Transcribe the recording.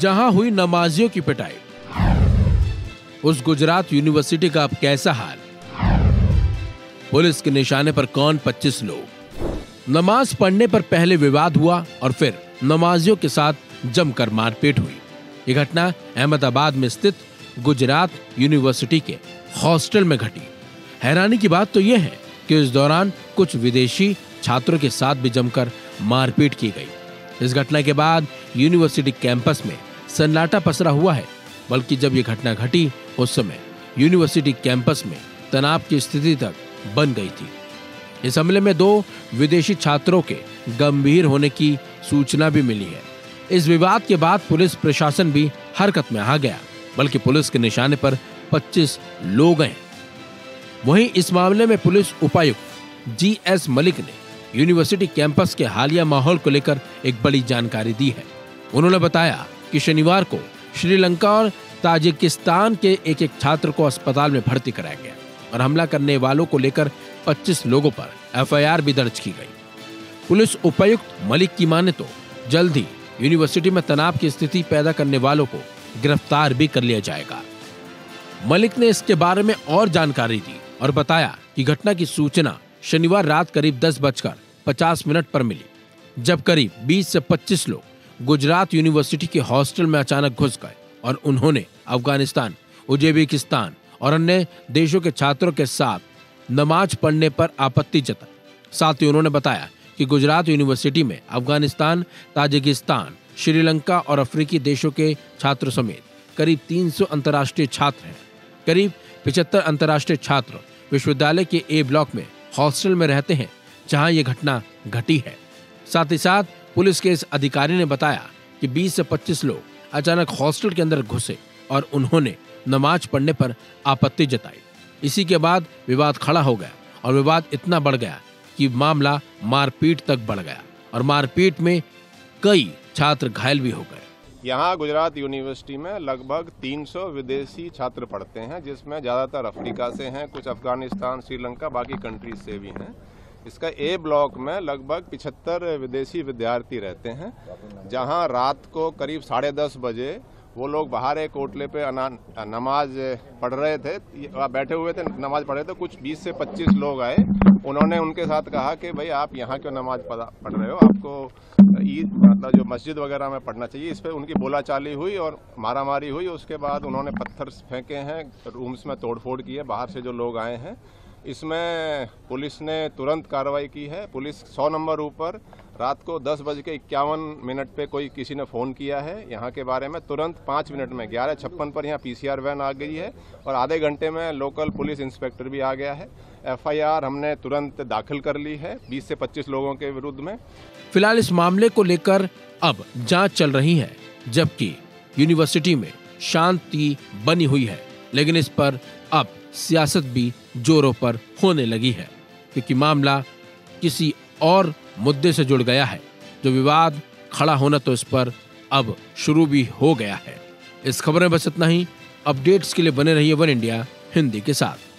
जहां हुई नमाजियों की पिटाई। उस गुजरात यूनिवर्सिटी का अब कैसा हाल? पुलिस के निशाने पर कौन 25 लोग? नमाज पढ़ने पर पहले विवाद हुआ और फिर नमाजियों के साथ जमकर मारपीट हुई। ये घटना अहमदाबाद में स्थित गुजरात यूनिवर्सिटी के हॉस्टल में घटी। हैरानी की बात तो यह है कि इस दौरान कुछ विदेशी छात्रों के साथ भी जमकर मारपीट की गई। इस घटना के बाद यूनिवर्सिटी कैंपस में सन्नाटा पसरा हुआ है। बल्कि जब ये घटना घटी उस समय यूनिवर्सिटी कैंपस में तनाव की स्थिति तक बन गई थी। इस हमले में 2 विदेशी छात्रों के गंभीर होने की सूचना भी मिली है। इस विवाद के बाद पुलिस प्रशासन भी हरकत में आ गया। बल्कि पुलिस के निशाने पर 25 लोग हैं। वहीं इस मामले में पुलिस उपायुक्त GS मलिक ने यूनिवर्सिटी कैंपस के हालिया माहौल को लेकर एक बड़ी जानकारी दी है। उन्होंने बताया कि शनिवार को श्रीलंका और ताजिकिस्तान के एक छात्र को अस्पताल में भर्ती कराया गया और हमला करने वालों को लेकर 25 लोगों पर FIR भी दर्ज की गई। पुलिस उपायुक्त मलिक की माने तो जल्द ही यूनिवर्सिटी में तनाव की स्थिति पैदा करने वालों को गिरफ्तार भी कर लिया जाएगा। मलिक ने इसके बारे में और जानकारी दी और बताया कि घटना की सूचना शनिवार रात करीब 10:50 पर मिली, जब करीब 20 से 25 लोग गुजरात यूनिवर्सिटी के हॉस्टल में अचानक घुस गए और उन्होंने अफगानिस्तान, उज्बेकिस्तान और अन्य देशों के छात्रों के साथ नमाज पढ़ने पर आपत्ति जताई। साथ ही उन्होंने बताया कि गुजरात यूनिवर्सिटी में अफगानिस्तान, ताजिकिस्तान, श्रीलंका और अफ्रीकी देशों के छात्रों समेत करीब 300 अंतर्राष्ट्रीय छात्र हैं। करीब 75 अंतर्राष्ट्रीय छात्र विश्वविद्यालय के A ब्लॉक में हॉस्टल में रहते हैं, जहां ये घटना घटी है। साथ ही साथ पुलिस के इस अधिकारी ने बताया कि 20 से 25 लोग अचानक हॉस्टल के अंदर घुसे और उन्होंने नमाज पढ़ने पर आपत्ति जताई। इसी के बाद विवाद खड़ा हो गया और विवाद इतना बढ़ गया कि मामला मारपीट तक बढ़ गया और मारपीट में कई छात्र घायल भी हो गए। यहाँ गुजरात यूनिवर्सिटी में लगभग 300 विदेशी छात्र पढ़ते हैं, जिसमें ज़्यादातर अफ्रीका से हैं, कुछ अफगानिस्तान, श्रीलंका, बाकी कंट्रीज से भी हैं। इसका A ब्लॉक में लगभग 75 विदेशी विद्यार्थी रहते हैं, जहाँ रात को करीब 10:30 बजे वो लोग बाहर एक कोटले पे नमाज पढ़ रहे थे, बैठे हुए थे, नमाज पढ़ रहे थे। कुछ 20 से 25 लोग आए। उन्होंने उनके साथ कहा कि भाई आप यहाँ क्यों नमाज पढ़ रहे हो, आपको ईद मतलब जो मस्जिद वगैरह में पढ़ना चाहिए। इस पर उनकी बोलाचाली हुई और मारामारी हुई। उसके बाद उन्होंने पत्थर फेंके हैं, रूम्स में तोड़फोड़ की है बाहर से जो लोग आए हैं। इसमें पुलिस ने तुरंत कार्रवाई की है। पुलिस 100 नंबर ऊपर रात को 10:51 पे कोई किसी ने फ़ोन किया है यहाँ के बारे में। तुरंत 5 मिनट में 11:56 पर यहाँ PCR वैन आ गई है और आधे घंटे में लोकल पुलिस इंस्पेक्टर भी आ गया है। FIR हमने तुरंत दाखिल कर ली है 20 से 25 लोगों के विरुद्ध में। फिलहाल इस मामले को लेकर अब जांच चल रही है, जबकि यूनिवर्सिटी में शांति बनी हुई है। लेकिन इस पर अब सियासत भी जोरों पर होने लगी है, क्योंकि मामला किसी और मुद्दे से जुड़ गया है। जो विवाद खड़ा होना तो इस पर अब शुरू भी हो गया है। इस खबर में बस इतना ही। अपडेट्स के लिए बने रहिए वन इंडिया हिंदी के साथ।